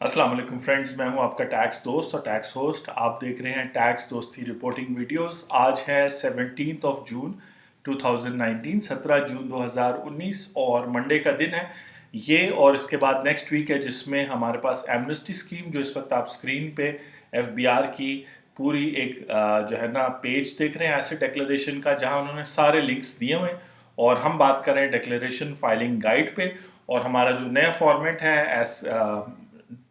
अस्सलाम वालेकुम फ्रेंड्स, मैं हूं आपका टैक्स दोस्त और टैक्स होस्ट। आप देख रहे हैं टैक्स दोस्ती रिपोर्टिंग वीडियोस। आज है 17 जून 2019, 17 जून 2019 और मंडे का दिन है ये। और इसके बाद नेक्स्ट वीक है जिसमें हमारे पास एमनेस्टी स्कीम, जो इस वक्त आप स्क्रीन पे एफबीआर की पूरी एक जो है ना पेज देख रहे हैं एसेट डिक्लेरेशन का, जहां उन्होंने सारे लिंक्स दिए हुए हैं। और हम बात कर रहे हैं डिक्लेरेशन फाइलिंग गाइड पे। और हमारा जो नया फॉर्मेट है एस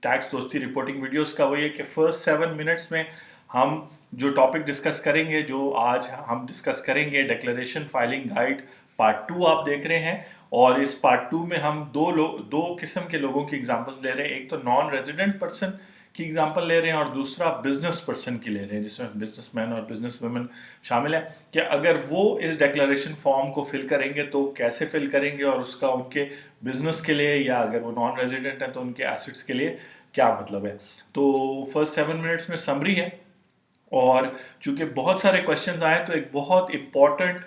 टैक्स दोस्ती रिपोर्टिंग वीडियोस का, वो ये कि फर्स्ट 7 मिनट्स में हम जो टॉपिक डिस्कस करेंगे, जो आज हम डिस्कस करेंगे डिक्लेरेशन फाइलिंग गाइड पार्ट 2 आप देख रहे हैं। और इस पार्ट 2 में हम दो किस्म के लोगों की एग्जांपल्स ले रहे हैं। एक तो नॉन रेजिडेंट पर्सन की एग्जांपल ले रहे हैं और दूसरा बिजनेस पर्सन की ले रहे हैं, जिसमें बिजनेसमैन और बिजनेस वुमेन शामिल है। कि अगर वो इस डिक्लेरेशन फॉर्म को फिल करेंगे तो कैसे फिल करेंगे, और उसका उनके बिजनेस के लिए या अगर वो नॉन रेजिडेंट है तो उनके एसेट्स के लिए क्या मतलब है। तो फर्स्ट 7 मिनट्स में समरी है। और चूंकि बहुत सारे क्वेश्चंस आए तो एक बहुत इंपॉर्टेंट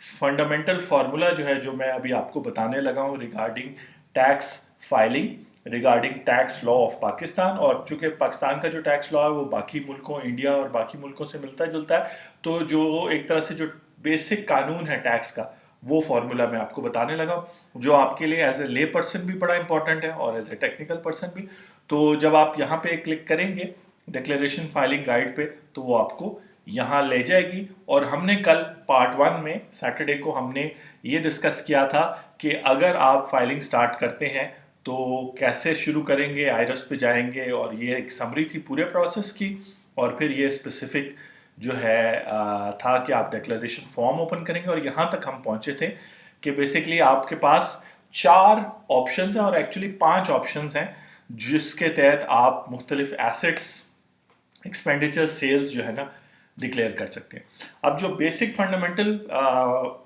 फंडामेंटल फार्मूला जो है, जो मैं अभी आपको बताने लगा हूँ regarding tax filing, regarding tax law of Pakistan. और चूंकि पाकिस्तान का जो टैक्स लॉ है वो बाकी मुल्कों, इंडिया और बाकी मुल्कों से मिलता जुलता है, तो जो एक तरह से जो बेसिक कानून है टैक्स का, वो फॉर्मूला मैं आपको बताने लगा, जो आपके लिए एज ए ले पर्सन भी बड़ा इंपॉर्टेंट है और एज ए टेक्निकल पर्सन भी। तो जब आप यहाँ पे क्लिक करेंगे डिक्लेरेशन फाइलिंग गाइड पे, तो वो आपको यहाँ ले जाएगी। और हमने कल पार्ट 1 में सैटरडे को हमने ये डिस्कस किया था कि अगर आप फाइलिंग स्टार्ट करते हैं तो कैसे शुरू करेंगे, आयरस पे जाएंगे, और ये एक समरी थी पूरे प्रोसेस की। और फिर ये स्पेसिफिक जो है था कि आप डिक्लेरेशन फॉर्म ओपन करेंगे। और यहाँ तक हम पहुँचे थे कि बेसिकली आपके पास 4 ऑप्शंस हैं, और एक्चुअली 5 ऑप्शंस हैं, जिसके तहत आप मुख्तलिफ एसेट्स, एक्सपेंडिचर, सेल्स जो है ना डिक्लेयर कर सकते हैं। अब जो बेसिक फंडामेंटल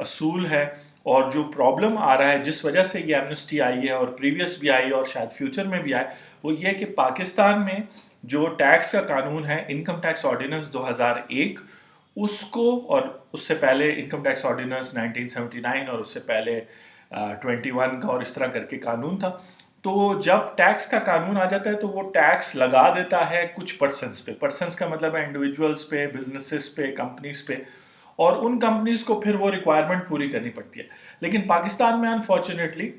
असूल है और जो प्रॉब्लम आ रहा है, जिस वजह से ये एमनेस्टी आई है और प्रीवियस भी आई और शायद फ्यूचर में भी आए, वो ये है कि पाकिस्तान में जो टैक्स का कानून है, इनकम टैक्स ऑर्डिनेंस 2001, उसको, और उससे पहले इनकम टैक्स ऑर्डिनेंस 1979, और उससे पहले 21 का, और इस तरह करके कानून था। तो जब टैक्स का कानून आ जाता है तो वो टैक्स लगा देता है कुछ पर्सन्स पे। पर्सन्स का मतलब है इंडिविजुअल्स पे, बिजनेसेस पे, कंपनीज पे। और उन कंपनीज को फिर वो रिक्वायरमेंट पूरी करनी पड़ती है। लेकिन पाकिस्तान में अनफॉर्चुनेटली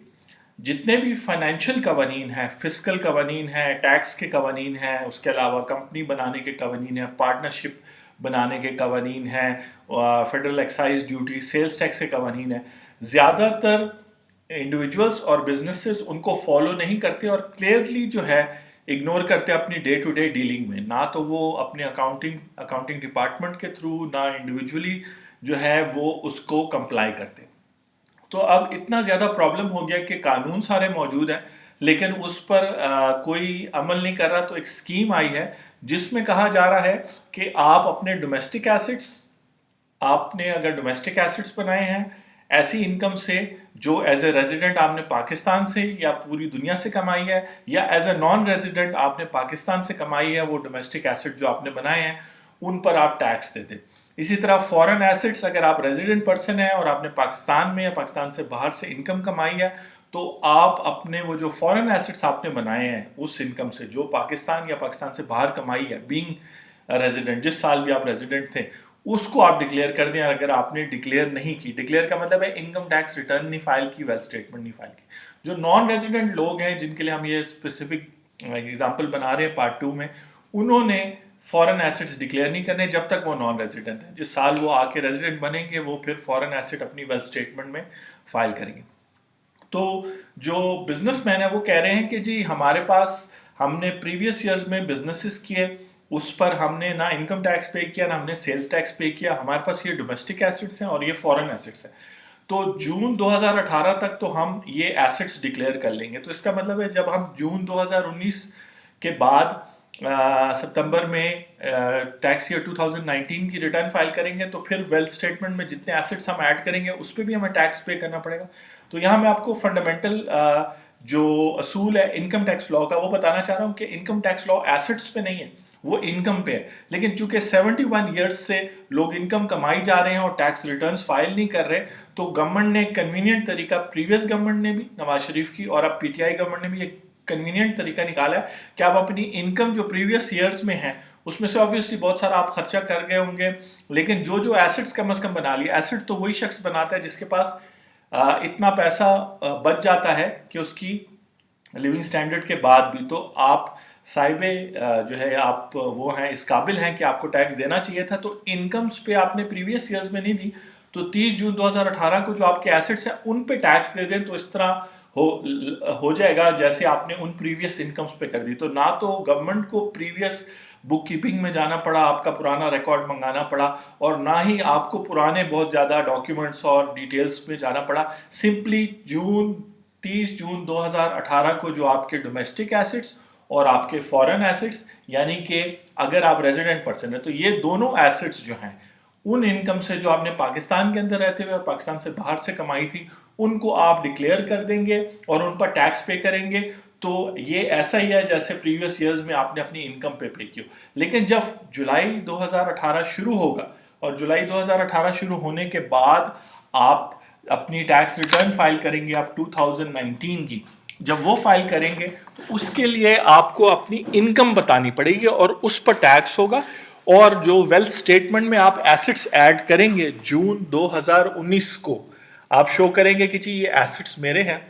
जितने भी फाइनेंशियल कवानीन हैं, फिस्कल कवानीन हैं, टैक्स के कवानीन हैं, उसके अलावा कंपनी बनाने के कवानीन हैं, पार्टनरशिप बनाने के कवानीन हैं, federal excise duty, sales tax के कवानीन हैं, ज़्यादातर इंडिविजुअल्स और बिजनेसेस उनको फॉलो नहीं करते और क्लियरली जो है इग्नोर करते हैं अपनी डे टू डे डीलिंग में। ना तो वो अपने अकाउंटिंग डिपार्टमेंट के थ्रू, ना इंडिविजुअली जो है वो उसको कंप्लाई करते। तो अब इतना ज़्यादा प्रॉब्लम हो गया कि कानून सारे मौजूद हैं लेकिन उस पर कोई अमल नहीं कर रहा। तो एक स्कीम आई है जिसमें कहा जा रहा है कि आप अपने डोमेस्टिक एसेट्स, आपने अगर डोमेस्टिक एसेट्स बनाए हैं ऐसी इनकम से जो एज ए रेजिडेंट आपने पाकिस्तान से या पूरी दुनिया से कमाई है, या एज ए नॉन रेजिडेंट आपने पाकिस्तान से कमाई है, वो डोमेस्टिक एसेट जो आपने बनाए हैं उन पर आप टैक्स देते। इसी तरह फॉरेन एसेट्स, अगर आप रेजिडेंट पर्सन है और आपने पाकिस्तान में या पाकिस्तान से बाहर से इनकम कमाई है, तो आप अपने वो जो फॉरेन एसेट्स आपने बनाए हैं उस इनकम से जो पाकिस्तान या पाकिस्तान से बाहर कमाई है, बीइंग रेजिडेंट, जिस साल भी आप रेजिडेंट थे, उसको आप डिक्लेयर कर दें। अगर आपने डिक्लेयर नहीं की, डिक्लेयर का मतलब है इनकम टैक्स रिटर्न नहीं फाइल की, वेल्थ स्टेटमेंट नहीं फाइल की। जो नॉन रेजिडेंट लोग हैं जिनके लिए हम ये स्पेसिफिक एग्जांपल बना रहे हैं पार्ट 2 में, उन्होंने फॉरेन एसेट्स डिक्लेयर नहीं करने जब तक वो नॉन रेजिडेंट है। जिस साल वो आके रेजिडेंट बनेंगे वो फिर फॉरेन एसेट अपनी वेल्थ स्टेटमेंट में फाइल करेंगे। तो जो बिजनेसमैन है वो कह रहे हैं कि जी हमारे पास, हमने प्रीवियस ईयर्स में बिजनेसेस किए, उस पर हमने ना इनकम टैक्स पे किया ना हमने सेल्स टैक्स पे किया, हमारे पास ये डोमेस्टिक एसेट्स हैं और ये फॉरेन एसेट्स हैं। तो जून 2018 तक तो हम ये एसेट्स डिक्लेयर कर लेंगे। तो इसका मतलब है जब हम जून 2019 के बाद सितंबर में टैक्स ईयर 2019 की रिटर्न फाइल करेंगे, तो फिर वेल्थ स्टेटमेंट में जितने एसेट्स हम ऐड करेंगे उस पर भी हमें टैक्स पे करना पड़ेगा। तो यहाँ मैं आपको फंडामेंटल जो असूल है इनकम टैक्स लॉ का वो बताना चाह रहा हूँ कि इनकम टैक्स लॉ एसेट्स पे नहीं है, वो इनकम पे है। लेकिन चूंकि 71 ईयर्स से लोग इनकम कमाई जा रहे हैं और टैक्स रिटर्न्स फाइल नहीं कर रहे, तो गवर्नमेंट ने एक कन्वीनियंट तरीका, प्रीवियस गवर्नमेंट ने भी, नवाज शरीफ की, और अब पीटीआई गवर्नमेंट ने भी एक कन्वीनियंट तरीका निकाला है कि आप अपनी इनकम जो प्रीवियस ईयर्स में है उसमें से ऑब्वियसली बहुत सारा आप खर्चा कर गए होंगे, लेकिन जो जो एसेट्स कम से कम बना लिए। एसेट तो वही शख्स बनाता है जिसके पास इतना पैसा बच जाता है कि उसकी लिविंग स्टैंडर्ड के बाद भी। तो आप साहिबे जो है आप वो हैं, इस काबिल हैं कि आपको टैक्स देना चाहिए था, तो इनकम्स पे आपने प्रीवियस ईयर्स में नहीं दी, तो 30 जून 2018 को जो आपके एसेट्स हैं उन पे टैक्स दे दें तो इस तरह हो जाएगा जैसे आपने उन प्रीवियस इनकम्स पे कर दी। तो ना तो गवर्नमेंट को प्रीवियस बुक कीपिंग में जाना पड़ा, आपका पुराना रिकॉर्ड मंगाना पड़ा, और ना ही आपको पुराने बहुत ज़्यादा डॉक्यूमेंट्स और डिटेल्स में जाना पड़ा। सिंपली 30 जून 2018 को जो आपके डोमेस्टिक एसेट्स और आपके फॉरेन एसेट्स, यानी कि अगर आप रेजिडेंट पर्सन है तो ये दोनों एसेट्स जो हैं उन इनकम से जो आपने पाकिस्तान के अंदर रहते हुए और पाकिस्तान से बाहर से कमाई थी उनको आप डिक्लेयर कर देंगे और उन पर टैक्स पे करेंगे। तो ये ऐसा ही है जैसे प्रीवियस ईयर्स में आपने अपनी इनकम पे की हो। लेकिन जब जुलाई 2018 शुरू होगा और जुलाई 2018 शुरू होने के बाद आप अपनी टैक्स रिटर्न फाइल करेंगे, आप 2019 की जब वो फाइल करेंगे तो उसके लिए आपको अपनी इनकम बतानी पड़ेगी और उस पर टैक्स होगा। और जो वेल्थ स्टेटमेंट में आप एसेट्स ऐड करेंगे जून 2019 को, आप शो करेंगे कि जी ये एसेट्स मेरे हैं,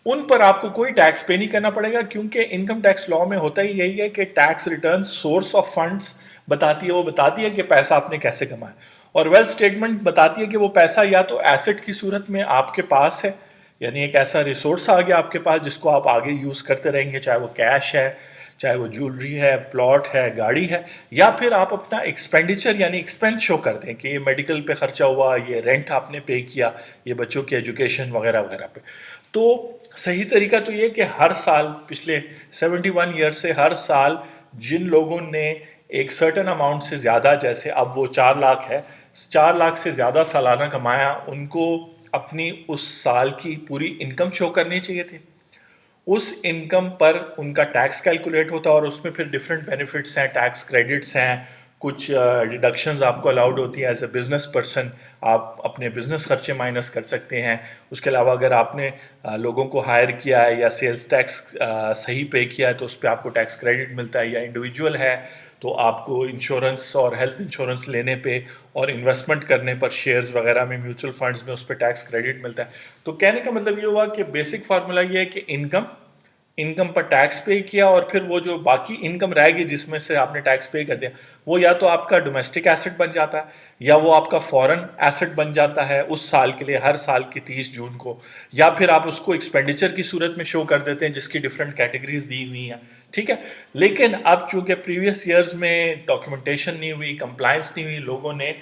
उन पर आपको कोई टैक्स पे नहीं करना पड़ेगा, क्योंकि इनकम टैक्स लॉ में होता ही यही है कि tax return source of funds बताती है, वो बताती है कि पैसा आपने कैसे कमाया, और वेल्थ स्टेटमेंट बताती है कि वो पैसा या तो एसेट की सूरत में आपके पास है, यानी एक ऐसा रिसोर्स आ गया आपके पास जिसको आप आगे यूज़ करते रहेंगे, चाहे वो कैश है, चाहे वो ज्वेलरी है, प्लॉट है, गाड़ी है, या फिर आप अपना एक्सपेंडिचर यानी एक्सपेंस शो करते हैं कि ये मेडिकल पे खर्चा हुआ, ये रेंट आपने पे किया, ये बच्चों की एजुकेशन वगैरह वगैरह पे। तो सही तरीका तो ये कि हर साल पिछले 71 ईयर से हर साल जिन लोगों ने एक सर्टन अमाउंट से ज़्यादा, जैसे अब वो 4 लाख है, 4 लाख से ज़्यादा सालाना कमाया, उनको अपनी उस साल की पूरी इनकम शो करनी चाहिए थी। उस इनकम पर उनका टैक्स कैलकुलेट होता है और उसमें फिर डिफरेंट बेनिफिट्स हैं, टैक्स क्रेडिट्स हैं, कुछ डिडक्शंस आपको अलाउड होती हैं। एज ए बिजनेस पर्सन आप अपने बिजनेस खर्चे माइनस कर सकते हैं। उसके अलावा अगर आपने लोगों को हायर किया है या सेल्स टैक्स सही पे किया है तो उस पर आपको टैक्स क्रेडिट मिलता है, या इंडिविजुअल है तो आपको इंश्योरेंस और हेल्थ इंश्योरेंस लेने पे और इन्वेस्टमेंट करने पर शेयर्स वगैरह में, म्यूचुअल फंड्स में, उस पर टैक्स क्रेडिट मिलता है। तो कहने का मतलब ये हुआ कि बेसिक फार्मूला ये है कि इनकम पर टैक्स पे किया, और फिर वो जो बाकी इनकम रहेगी जिसमें से आपने टैक्स पे कर दिया, वो या तो आपका डोमेस्टिक एसेट बन जाता है या वो आपका फॉरेन एसेट बन जाता है उस साल के लिए, हर साल की 30 जून को, या फिर आप उसको एक्सपेंडिचर की सूरत में शो कर देते हैं जिसकी डिफरेंट कैटेगरीज दी हुई हैं। ठीक है, लेकिन अब चूंकि प्रीवियस ईयर्स में डॉक्यूमेंटेशन नहीं हुई, कंप्लायंस नहीं हुई, लोगों ने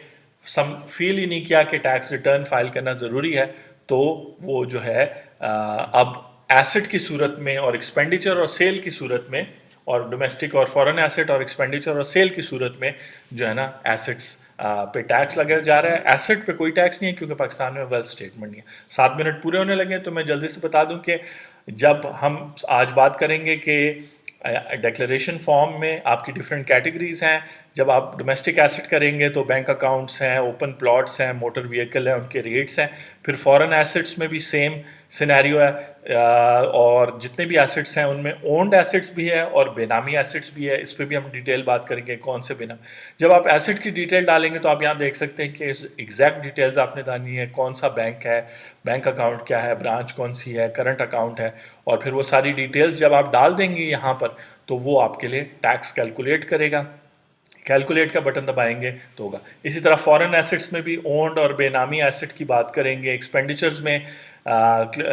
फील ही नहीं किया कि टैक्स रिटर्न फाइल करना ज़रूरी है, तो वो जो है अब एसेट की सूरत में और एक्सपेंडिचर और सेल की सूरत में, और डोमेस्टिक और फॉरेन एसेट और एक्सपेंडिचर और सेल की सूरत में जो है ना एसेट्स पे टैक्स लगाया जा रहा है। एसेट पे कोई टैक्स नहीं है क्योंकि पाकिस्तान में वेल्थ स्टेटमेंट नहीं है। 7 मिनट पूरे होने लगे तो मैं जल्दी से बता दूं कि जब हम आज बात करेंगे कि डिक्लेरेशन फॉर्म में आपकी डिफरेंट कैटेगरीज हैं। जब आप डोमेस्टिक एसेट करेंगे तो बैंक अकाउंट्स हैं, ओपन प्लॉट्स हैं, मोटर व्हीकल हैं, उनके रेट्स हैं। फिर फॉरेन एसेट्स में भी सेम सिनेरियो है, और जितने भी एसेट्स हैं उनमें ओन्ड एसेट्स भी है और बेनामी एसेट्स भी है। इस पर भी हम डिटेल बात करेंगे कौन से बेनामी। जब आप एसेट की डिटेल डालेंगे तो आप यहाँ देख सकते हैं कि एग्जैक्ट डिटेल्स आपने डालनी है, कौन सा बैंक है, बैंक अकाउंट क्या है, ब्रांच कौन सी है, करंट अकाउंट है, और फिर वो सारी डिटेल्स जब आप डाल देंगे यहाँ पर तो वो आपके लिए टैक्स कैलकुलेट करेगा। कैलकुलेट का बटन दबाएंगे तो होगा। इसी तरह फॉरेन एसेट्स में भी ओन्ड और बेनामी एसेट की बात करेंगे। एक्सपेंडिचर्स में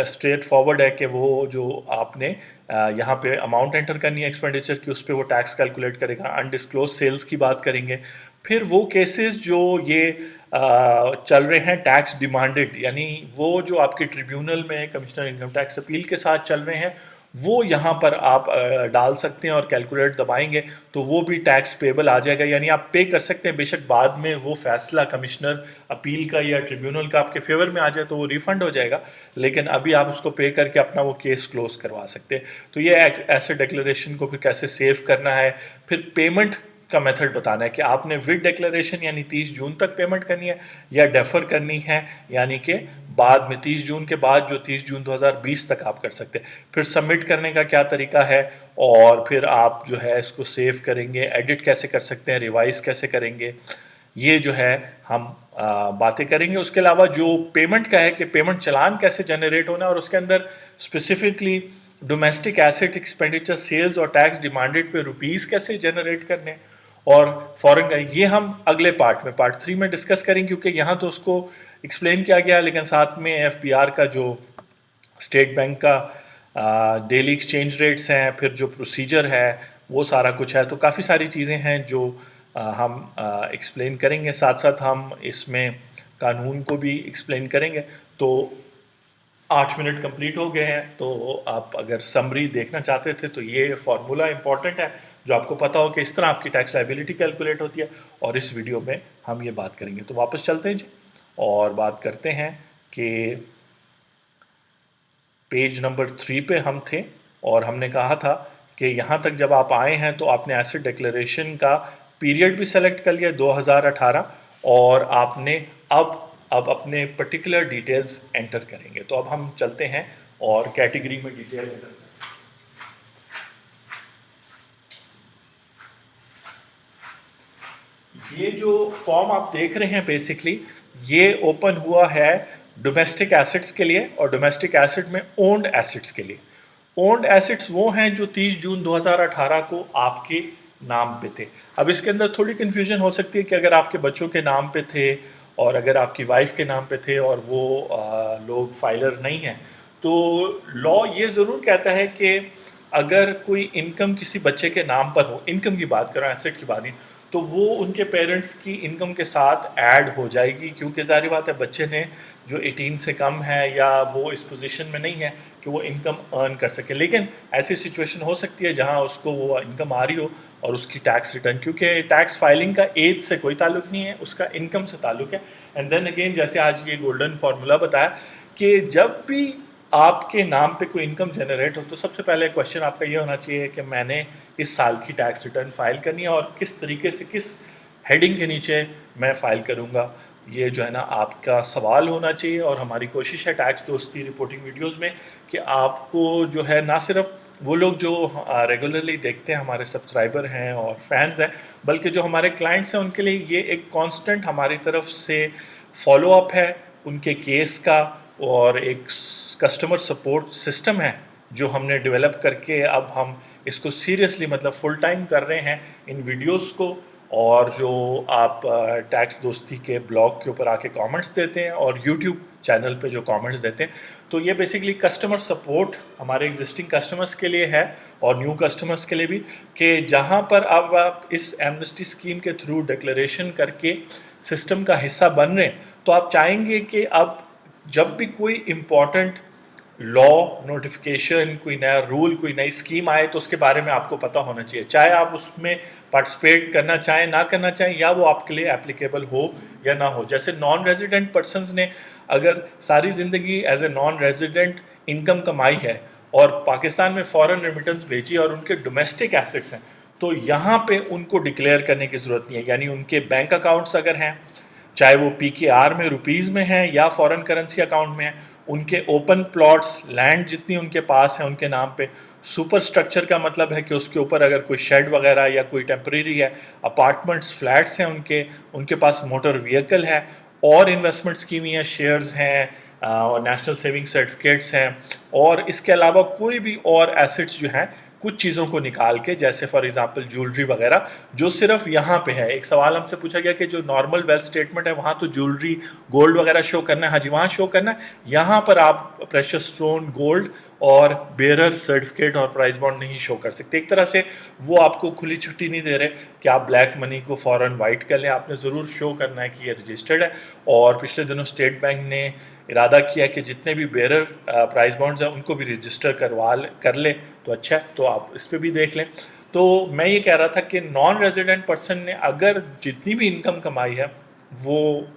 स्ट्रेट फॉरवर्ड है कि वो जो आपने यहाँ पे अमाउंट एंटर करनी है एक्सपेंडिचर की, उस पर वो टैक्स कैलकुलेट करेगा। अनडिस्क्लोज सेल्स की बात करेंगे। फिर वो केसेस जो ये चल रहे हैं टैक्स डिमांडेड, यानी वो जो आपके ट्रिब्यूनल में कमिश्नर इनकम टैक्स अपील के साथ चल रहे हैं, वो यहाँ पर आप डाल सकते हैं और कैलकुलेट दबाएंगे तो वो भी टैक्स पेबल आ जाएगा, यानी आप पे कर सकते हैं। बेशक बाद में वो फैसला कमिश्नर अपील का या ट्रिब्यूनल का आपके फेवर में आ जाए तो वो रिफंड हो जाएगा, लेकिन अभी आप उसको पे करके अपना वो केस क्लोज करवा सकते हैं। तो ये ऐसे डिक्लेरेशन को फिर कैसे सेव करना है, फिर पेमेंट का मेथड बताना है कि आपने विद डिक्लेरेशन यानी 30 जून तक पेमेंट करनी है या डेफर करनी है यानी कि बाद में 30 जून के बाद जो 30 जून 2020 तक आप कर सकते हैं। फिर सबमिट करने का क्या तरीका है, और फिर आप जो है इसको सेव करेंगे, एडिट कैसे कर सकते हैं, रिवाइज कैसे करेंगे, ये जो है हम बातें करेंगे। उसके अलावा जो पेमेंट का है कि पेमेंट चालान कैसे जनरेट होना है, और उसके अंदर specifically domestic asset expenditure sales और टैक्स डिमांडेड पे रुपीज़ कैसे जनरेट करने हैं, और फॉरेन का ये हम अगले पार्ट में, पार्ट 3 में डिस्कस करेंगे, क्योंकि यहाँ तो उसको एक्सप्लेन किया गया, लेकिन साथ में एफबीआर का जो स्टेट बैंक का डेली एक्सचेंज रेट्स हैं, फिर जो प्रोसीजर है वो सारा कुछ है। तो काफ़ी सारी चीज़ें हैं जो हम एक्सप्लेन करेंगे, साथ साथ हम इसमें कानून को भी एक्सप्लेन करेंगे। तो 8 मिनट कंप्लीट हो गए हैं, तो आप अगर समरी देखना चाहते थे तो ये फार्मूला इंपॉर्टेंट है जो आपको पता हो कि इस तरह आपकी टैक्स लायबिलिटी कैलकुलेट होती है, और इस वीडियो में हम ये बात करेंगे। तो वापस चलते हैं जी और बात करते हैं कि पेज नंबर 3 पे हम थे, और हमने कहा था कि यहाँ तक जब आप आए हैं तो आपने एसेट डिक्लेरेशन का पीरियड भी सेलेक्ट कर लिया 2018, और आपने अब अपने पर्टिकुलर डिटेल्स एंटर करेंगे। तो अब हम चलते हैं और कैटेगरी में डिटेल एंटर करेंगे। ये जो फॉर्म आप देख रहे हैं बेसिकली ये ओपन हुआ है डोमेस्टिक एसेट्स के लिए, और डोमेस्टिक एसेट में ओन्ड एसेट्स के लिए। ओन्ड एसेट्स वो हैं जो 30 जून 2018 को आपके नाम पे थे। अब इसके अंदर थोड़ी कन्फ्यूजन हो सकती है कि अगर आपके बच्चों के नाम पे थे और अगर आपकी वाइफ के नाम पे थे और वो लोग फाइलर नहीं हैं, तो लॉ ये ज़रूर कहता है कि अगर कोई इनकम किसी बच्चे के नाम पर हो, इनकम की बात कर रहा हूँ, एसेट की बात नहीं, तो वो उनके पेरेंट्स की इनकम के साथ ऐड हो जाएगी, क्योंकि ज़ाहिर बात है बच्चे ने जो 18 से कम है या वो इस पोजीशन में नहीं है कि वो इनकम अर्न कर सके। लेकिन ऐसी सिचुएशन हो सकती है जहां उसको वो इनकम आ रही हो और उसकी टैक्स रिटर्न, क्योंकि टैक्स फाइलिंग का एज से कोई ताल्लुक नहीं है, उसका इनकम से ताल्लुक है। एंड देन अगेन, जैसे आज ये गोल्डन फार्मूला बताया कि जब भी आपके नाम पे कोई इनकम जनरेट हो तो सबसे पहले क्वेश्चन आपका ये होना चाहिए कि मैंने इस साल की टैक्स रिटर्न फाइल करनी है, और किस तरीके से, किस हेडिंग के नीचे मैं फाइल करूँगा, ये जो है ना आपका सवाल होना चाहिए। और हमारी कोशिश है टैक्स दोस्ती रिपोर्टिंग वीडियोस में कि आपको जो है ना सिर्फ वो लोग जो रेगुलरली देखते हैं, हमारे सब्सक्राइबर हैं और फैंस हैं, बल्कि जो हमारे क्लाइंट्स हैं उनके लिए ये एक कांस्टेंट हमारी तरफ से फॉलोअप है उनके केस का, और एक कस्टमर सपोर्ट सिस्टम है जो हमने डेवलप करके अब हम इसको सीरियसली मतलब फुल टाइम कर रहे हैं इन वीडियोस को। और जो आप टैक्स दोस्ती के ब्लॉग के ऊपर आके कमेंट्स देते हैं और यूट्यूब चैनल पे जो कमेंट्स देते हैं, तो ये बेसिकली कस्टमर सपोर्ट हमारे एग्जिस्टिंग कस्टमर्स के लिए है और न्यू कस्टमर्स के लिए भी, कि जहाँ पर अब आप इस एमनेस्टी स्कीम के थ्रू डिक्लेरेशन करके सिस्टम का हिस्सा बन रहे हैं, तो आप चाहेंगे कि अब जब भी कोई इम्पॉर्टेंट लॉ नोटिफिकेशन, कोई नया रूल, कोई नई स्कीम आए तो उसके बारे में आपको पता होना चाहिए, चाहे आप उसमें पार्टिसिपेट करना चाहें, ना करना चाहें, या वो आपके लिए एप्लीकेबल हो या ना हो। जैसे नॉन रेजिडेंट पर्सनस ने अगर सारी ज़िंदगी as a non resident income कमाई है और पाकिस्तान में फ़ॉरेन रेमिटेंस भेजी और उनके डोमेस्टिक एसेट्स हैं, तो यहाँ पे उनको डिक्लेयर करने की ज़रूरत नहीं है। यानी उनके बैंक अकाउंट्स अगर हैं, चाहे वो PKR में रुपीज़ में हैं या फॉरेन करेंसी अकाउंट में हैं, उनके ओपन प्लॉट्स, लैंड जितनी उनके पास है उनके नाम पे, सुपर स्ट्रक्चर का मतलब है कि उसके ऊपर अगर कोई शेड वगैरह या कोई टेम्परेरी है, अपार्टमेंट्स, फ्लैट्स हैं उनके पास मोटर व्हीकल है, और इन्वेस्टमेंट स्कीम या शेयर्स हैं, और नेशनल सेविंग सर्टिफिकेट्स हैं, और इसके अलावा कोई भी और एसेट्स जो हैं कुछ चीज़ों को निकाल के, जैसे फॉर एग्जांपल ज्वेलरी वगैरह जो सिर्फ यहाँ पे है। एक सवाल हमसे पूछा गया कि जो नॉर्मल वेल्थ स्टेटमेंट है वहाँ तो ज्वेलरी, गोल्ड वगैरह शो करना है। हाँ जी, वहाँ शो करना है। यहाँ पर आप प्रेशियस स्टोन, गोल्ड और बेरर सर्टिफिकेट और प्राइस बॉन्ड नहीं शो कर सकते। एक तरह से वो आपको खुली छुट्टी नहीं दे रहे कि आप ब्लैक मनी को फ़ौरन वाइट कर लें, आपने ज़रूर शो करना है कि ये रजिस्टर्ड है। और पिछले दिनों स्टेट बैंक ने इरादा किया कि जितने भी बेरर प्राइस बॉन्ड्स हैं उनको भी रजिस्टर कर ले, तो अच्छा है, तो आप इस पर भी देख लें। तो मैं ये कह रहा था कि नॉन रेजिडेंट पर्सन ने अगर जितनी भी इनकम कमाई है वो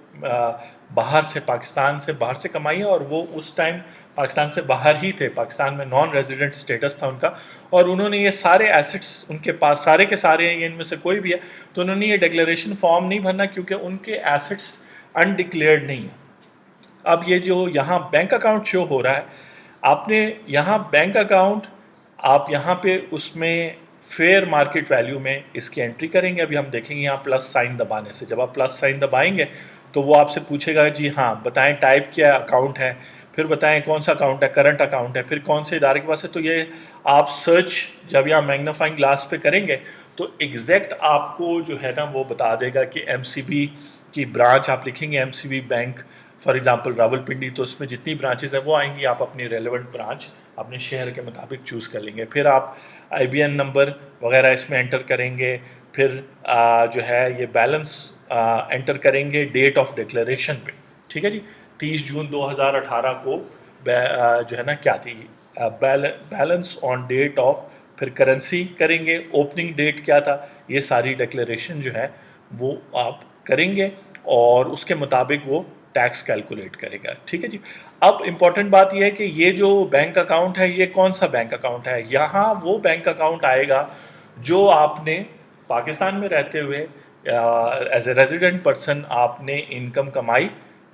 बाहर से, पाकिस्तान से बाहर से कमाई है, और वो उस टाइम पाकिस्तान से बाहर ही थे, पाकिस्तान में नॉन रेजिडेंट स्टेटस था उनका, और उन्होंने ये सारे एसेट्स उनके पास सारे के सारे हैं, इनमें से कोई भी है, तो उन्होंने ये डिक्लेरेशन फॉर्म नहीं भरना क्योंकि उनके एसेट्स अनडिक्लेयर्ड नहीं है। अब ये जो यहाँ बैंक अकाउंट शो हो रहा है, आपने यहाँ बैंक अकाउंट, आप यहाँ पे उसमें फेयर मार्केट वैल्यू में इसकी एंट्री करेंगे। अभी हम देखेंगे यहाँ प्लस साइन दबाने से, जब आप प्लस साइन दबाएंगे तो वो आपसे पूछेगा जी हाँ बताएं टाइप क्या अकाउंट है, फिर बताएं कौन सा अकाउंट है, करंट अकाउंट है, फिर कौन से इदारे के पास है। तो ये आप सर्च जब यहाँ मैग्नीफाइंग ग्लास पे करेंगे तो एग्जैक्ट आपको जो है ना वो बता देगा कि एमसीबी की ब्रांच आप लिखेंगे, MCB bank for example Rawalpindi, तो उसमें जितनी ब्रांचेस हैं वो आएंगी, आप अपनी रेलेवेंट ब्रांच अपने शहर के मुताबिक चूज़ कर लेंगे। फिर आप आईबीएन नंबर वगैरह इसमें एंटर करेंगे, फिर जो है ये बैलेंस एंटर करेंगे डेट ऑफ डिक्लेरेशन पे, ठीक है जी। 30 जून 2018 को जो है ना क्या थी बैलेंस ऑन डेट ऑफ, फिर करेंसी करेंगे, ओपनिंग डेट क्या था, ये सारी डिक्लेरेशन जो है वो आप करेंगे और उसके मुताबिक वो टैक्स कैलकुलेट करेगा, ठीक है जी। अब इम्पॉर्टेंट बात यह है कि ये जो बैंक अकाउंट है ये कौन सा बैंक अकाउंट है, यहाँ वो बैंक अकाउंट आएगा जो आपने पाकिस्तान में रहते हुए एज ए रेजिडेंट पर्सन आपने इनकम कमाई,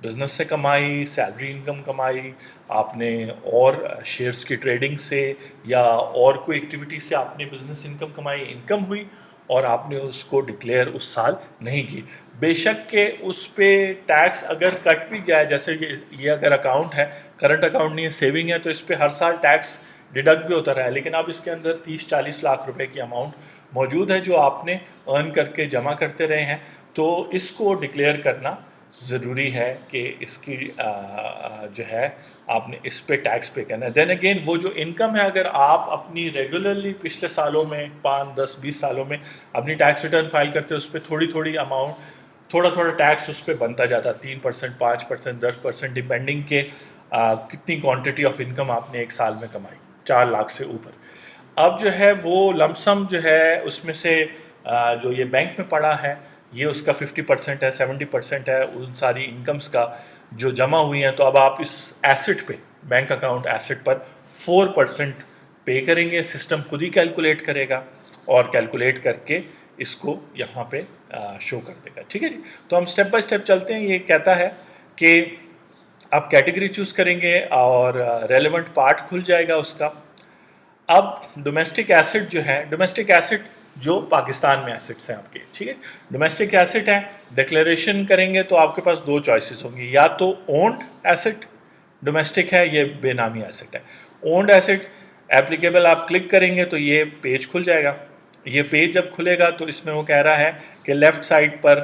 बिजनेस से कमाई, सैलरी इनकम कमाई, आपने और शेयर्स की ट्रेडिंग से या और कोई एक्टिविटी से आपने बिजनेस इनकम कमाई, इनकम हुई और आपने उसको डिक्लेयर उस साल नहीं की। बेशक के उस पर टैक्स अगर कट भी गया है, जैसे ये अगर अकाउंट है, करंट अकाउंट नहीं है, सेविंग है, तो इस पर हर साल टैक्स डिडक्ट भी होता रहा है, लेकिन अब इसके अंदर 30-40 लाख रुपए की अमाउंट मौजूद है जो आपने अर्न करके जमा करते रहे हैं, तो इसको डिक्लेयर करना ज़रूरी है कि इसकी जो है आपने इस पे टैक्स पे करना है। देन अगेन वो जो इनकम है, अगर आप अपनी रेगुलरली पिछले सालों में 5-10-20 सालों में अपनी टैक्स रिटर्न फाइल करते हो, उस पर थोड़ी थोड़ी अमाउंट, थोड़ा थोड़ा टैक्स उस पर बनता जाता, 3%, 5%, 10%, डिपेंडिंग के कितनी क्वांटिटी ऑफ इनकम आपने एक साल में कमाई, 4 लाख से ऊपर। अब जो है वो लमसम जो है उसमें से जो ये बैंक में पड़ा है ये उसका 50% है, 70% है उन सारी इनकम्स का जो जमा हुई हैं। तो अब आप इस एसेट पे, बैंक अकाउंट एसेट पर 4% पे करेंगे, सिस्टम खुद ही कैलकुलेट करेगा और कैलकुलेट करके इसको यहाँ पे शो कर देगा, ठीक है जी। तो हम स्टेप बाय स्टेप चलते हैं। ये कहता है कि आप कैटेगरी चूज़ करेंगे और रेलेवेंट पार्ट खुल जाएगा उसका। अब डोमेस्टिक एसेट जो है, डोमेस्टिक एसेट जो पाकिस्तान में एसेट्स हैं आपके, ठीक है, डोमेस्टिक एसेट है, डिक्लेरेशन करेंगे तो आपके पास 2 चॉइसेस होंगी, या तो ओन्ड एसेट डोमेस्टिक है, ये बेनामी एसेट है। ओन्ड एसेट एप्लीकेबल आप क्लिक करेंगे तो ये पेज खुल जाएगा। ये पेज जब खुलेगा तो इसमें वो कह रहा है कि लेफ़्ट साइड पर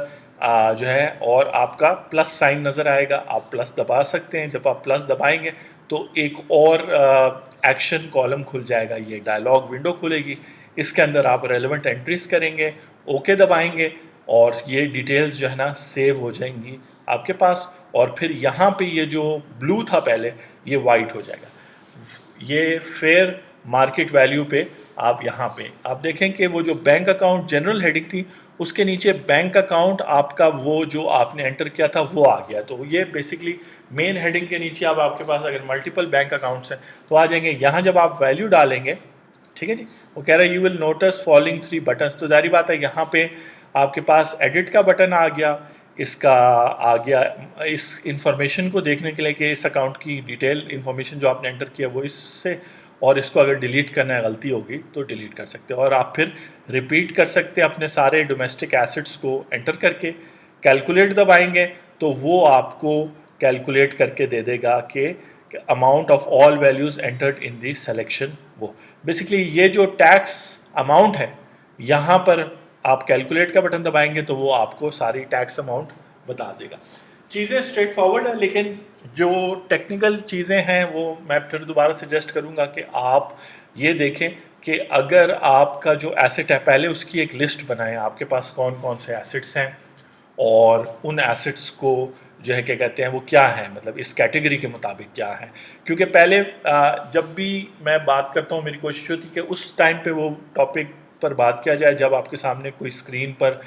जो है और आपका प्लस साइन नज़र आएगा, आप प्लस दबा सकते हैं। जब आप प्लस दबाएंगे तो एक और एक्शन कॉलम खुल जाएगा, ये डायलॉग विंडो खुलेगी, इसके अंदर आप रेलेवेंट एंट्रीज करेंगे, ओके दबाएंगे और ये डिटेल्स जो है ना सेव हो जाएंगी आपके पास। और फिर यहाँ पे ये जो ब्लू था पहले ये वाइट हो जाएगा। ये फेयर मार्केट वैल्यू पे आप यहाँ पे आप देखें कि वो जो बैंक अकाउंट जनरल हेडिंग थी उसके नीचे बैंक अकाउंट आपका वो जो आपने एंटर किया था वो आ गया। तो ये बेसिकली मेन हेडिंग के नीचे अब आपके पास अगर मल्टीपल बैंक अकाउंट्स हैं तो आ जाएंगे। यहाँ जब आप वैल्यू डालेंगे, ठीक है जी, वो कह रहा है you will notice following 3 buttons. तो जारी बात है यहाँ पे आपके पास एडिट का बटन आ गया, इसका आ गया इस इंफॉर्मेशन को देखने के लिए कि इस अकाउंट की डिटेल इंफॉर्मेशन जो आपने एंटर किया वो इससे, और इसको अगर डिलीट करना है गलती होगी तो डिलीट कर सकते हो। और आप फिर रिपीट कर सकते हैं अपने सारे डोमेस्टिक एसेट्स को एंटर करके, कैलकुलेट दबाएंगे तो वो आपको कैलकुलेट करके दे देगा कि amount of all values entered in the selection. वो बेसिकली ये जो टैक्स अमाउंट है यहाँ पर आप कैलकुलेट का बटन दबाएंगे तो वो आपको सारी टैक्स अमाउंट बता देगा। चीज़ें स्ट्रेट फॉरवर्ड है, लेकिन जो टेक्निकल चीज़ें हैं वो मैं फिर दोबारा सजेस्ट करूँगा कि आप ये देखें कि अगर आपका जो एसेट है पहले उसकी एक लिस्ट बनाएं, आपके पास कौन कौन से एसेट्स हैं और उन एसेट्स को जो है क्या कहते हैं वो क्या है, मतलब इस कैटेगरी के मुताबिक क्या है। क्योंकि पहले जब भी मैं बात करता हूँ मेरी कोशिश होती है कि उस टाइम पे वो टॉपिक पर बात किया जाए जब आपके सामने कोई स्क्रीन पर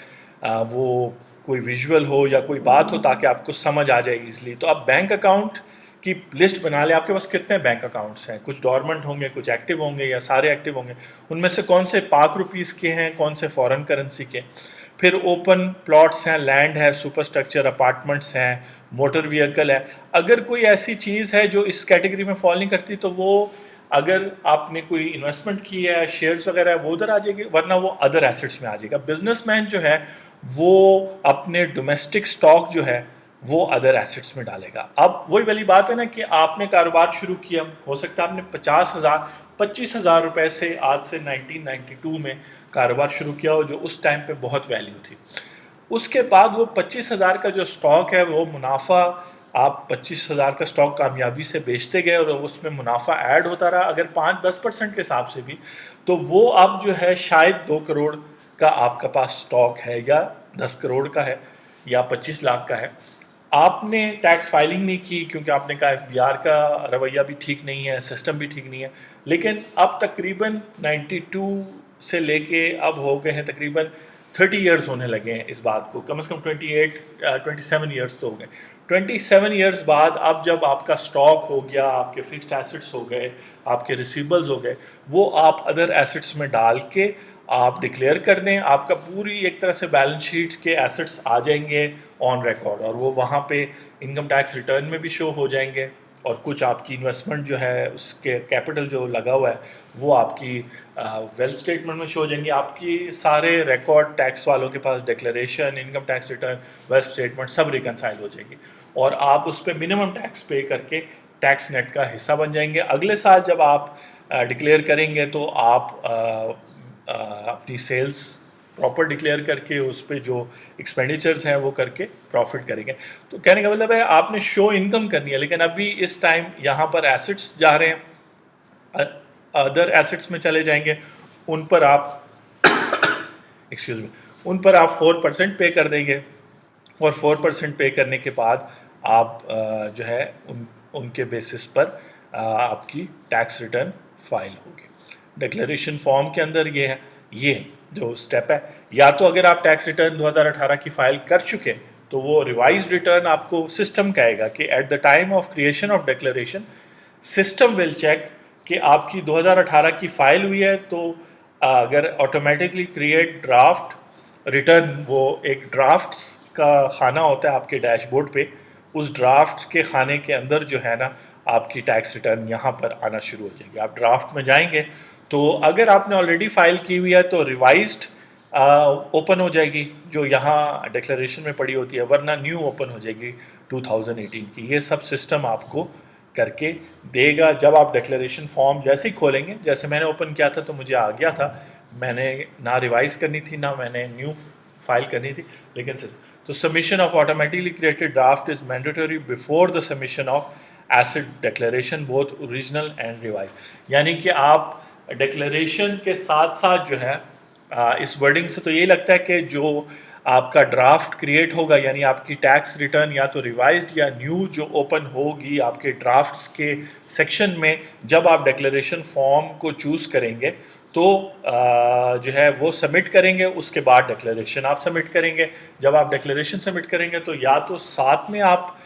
वो कोई विजुअल हो या कोई बात हो ताकि आपको समझ आ जाए ईजिली। तो आप बैंक अकाउंट की लिस्ट बना लें, आपके पास कितने बैंक अकाउंट्स हैं, कुछ डॉर्मेंट होंगे, कुछ एक्टिव होंगे या सारे एक्टिव होंगे, उनमें से कौन से पाक रुपीज़ के हैं, कौन से फॉरेन करेंसी के। फिर ओपन प्लॉट्स हैं, लैंड है, सुपर स्ट्रक्चर अपार्टमेंट्स हैं, मोटर व्हीकल है। अगर कोई ऐसी चीज़ है जो इस कैटेगरी में फॉल नहीं करती तो वो, अगर आपने कोई इन्वेस्टमेंट की है, शेयर्स वगैरह है, वो उधर आ जाएगी, वरना वो अदर एसेट्स में आ जाएगा। बिजनेसमैन जो है वो अपने डोमेस्टिक स्टॉक जो है वो अदर एसेट्स में डालेगा। अब वही वाली बात है ना कि आपने कारोबार शुरू किया, हो सकता है आपने 50,000 25,000 रुपए से आज से 1992 में कारोबार शुरू किया हो, जो उस टाइम पे बहुत वैल्यू थी। उसके बाद वो 25,000 का जो स्टॉक है वो मुनाफा, आप 25,000 का स्टॉक कामयाबी से बेचते गए और उसमें मुनाफा ऐड होता रहा, अगर 5-10% के हिसाब से भी, तो वो अब जो है शायद 2 करोड़ का आपका पास स्टॉक है, या 10 करोड़ का है, या 25 लाख का है। आपने टैक्स फाइलिंग नहीं की क्योंकि आपने कहा एफबीआर का रवैया भी ठीक नहीं है, सिस्टम भी ठीक नहीं है। लेकिन अब तकरीबन 92 से लेके अब हो गए हैं तकरीबन 30 ईयर्स होने लगे हैं इस बात को, कम से कम 27 ईयर्स तो हो गए। 27 ईयर्स बाद अब जब आपका स्टॉक हो गया, आपके फिक्स्ड एसेट्स हो गए, आपके रिसीवेबल्स हो गए, वो आप अदर एसेट्स में डाल के आप डिक्लेयर कर दें, आपका पूरी एक तरह से बैलेंस शीट्स के एसेट्स आ जाएंगे ऑन रिकॉर्ड, और वो वहाँ पे इनकम टैक्स रिटर्न में भी शो हो जाएंगे, और कुछ आपकी इन्वेस्टमेंट जो है उसके कैपिटल जो लगा हुआ है वो आपकी वेल्थ स्टेटमेंट में शो हो जाएंगी। आपकी सारे रिकॉर्ड टैक्स वालों के पास declaration, income tax return, wealth statement सब रिकनसाइल हो जाएगी, और आप उस पर मिनिमम टैक्स पे करके टैक्स नेट का हिस्सा बन जाएंगे। अगले साल जब आप डिक्लेयर करेंगे तो आप अपनी सेल्स प्रॉपर डिक्लेयर करके उस पर जो एक्सपेंडिचर्स हैं वो करके प्रॉफिट करेंगे। तो कहने का मतलब है आपने शो इनकम करनी है, लेकिन अभी इस टाइम यहाँ पर एसेट्स जा रहे हैं, अदर एसेट्स में चले जाएंगे, उन पर आप एक्सक्यूज मी, उन पर आप 4% पे कर देंगे, और 4% पे करने के बाद आप जो है उनके बेसिस पर आपकी टैक्स रिटर्न फाइल होगी। डिक्लेरेशन फॉर्म के अंदर ये जो स्टेप है, या तो अगर आप टैक्स रिटर्न 2018 की फाइल कर चुके तो वो रिवाइज रिटर्न आपको सिस्टम कहेगा कि at the time of creation of declaration system will check कि आपकी 2018 की फाइल हुई है, तो अगर ऑटोमेटिकली क्रिएट ड्राफ्ट रिटर्न, वो एक ड्राफ्ट्स का खाना होता है आपके डैशबोर्ड पे, उस ड्राफ्ट के खाने के अंदर जो है ना आपकी टैक्स रिटर्न यहाँ पर आना शुरू हो जाएगी। आप ड्राफ्ट में जाएंगे तो अगर आपने ऑलरेडी फाइल की हुई है तो रिवाइज्ड ओपन हो जाएगी जो यहाँ डिक्लेरेशन में पड़ी होती है, वरना न्यू ओपन हो जाएगी 2018 की। ये सब सिस्टम आपको करके देगा। जब आप डिक्लेरेशन फॉर्म जैसे ही खोलेंगे, जैसे मैंने ओपन किया था तो मुझे आ गया था, मैंने ना रिवाइज करनी थी ना मैंने न्यू फाइल करनी थी, लेकिन तो submission of automatically created draft is mandatory before the submission of asset declaration both original and revise. यानी कि आप डिक्लेरेशन के साथ साथ जो है इस वर्डिंग से तो ये लगता है कि जो आपका ड्राफ्ट क्रिएट होगा, यानी आपकी टैक्स रिटर्न या तो रिवाइज्ड या न्यू जो ओपन होगी आपके ड्राफ्ट्स के सेक्शन में, जब आप डिक्लेरेशन फॉर्म को चूज़ करेंगे तो जो है वो सबमिट करेंगे, उसके बाद डिक्लेरेशन आप सबमिट करेंगे। जब आप डिक्लेरेशन सबमिट करेंगे तो या तो साथ में आप